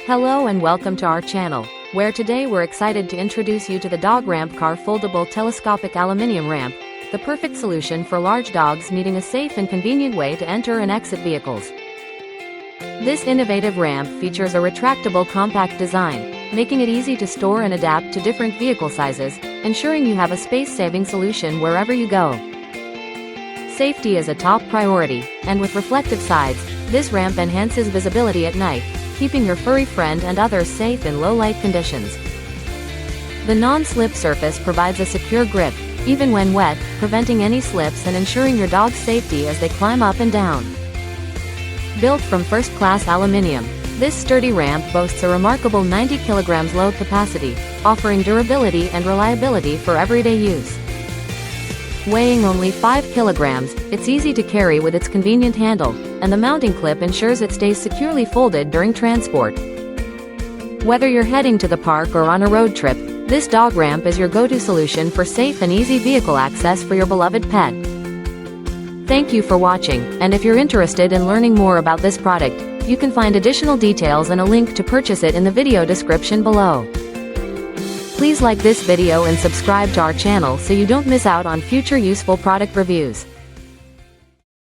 Hello and welcome to our channel, where today we're excited to introduce you to the Dog Ramp Car Foldable Telescopic Aluminium Ramp, the perfect solution for large dogs needing a safe and convenient way to enter and exit vehicles. This innovative ramp features a retractable compact design, making it easy to store and adapt to different vehicle sizes, ensuring you have a space-saving solution wherever you go. Safety is a top priority, and with reflective sides, this ramp enhances visibility at night, keeping your furry friend and others safe in low-light conditions. The non-slip surface provides a secure grip, even when wet, preventing any slips and ensuring your dog's safety as they climb up and down. Built from first-class aluminium, this sturdy ramp boasts a remarkable 90 kg load capacity, offering durability and reliability for everyday use. Weighing only 5 kg, it's easy to carry with its convenient handle, and the mounting clip ensures it stays securely folded during transport. Whether you're heading to the park or on a road trip, this dog ramp is your go-to solution for safe and easy vehicle access for your beloved pet. Thank you for watching, and if you're interested in learning more about this product, you can find additional details and a link to purchase it in the video description below. Please like this video and subscribe to our channel so you don't miss out on future useful product reviews.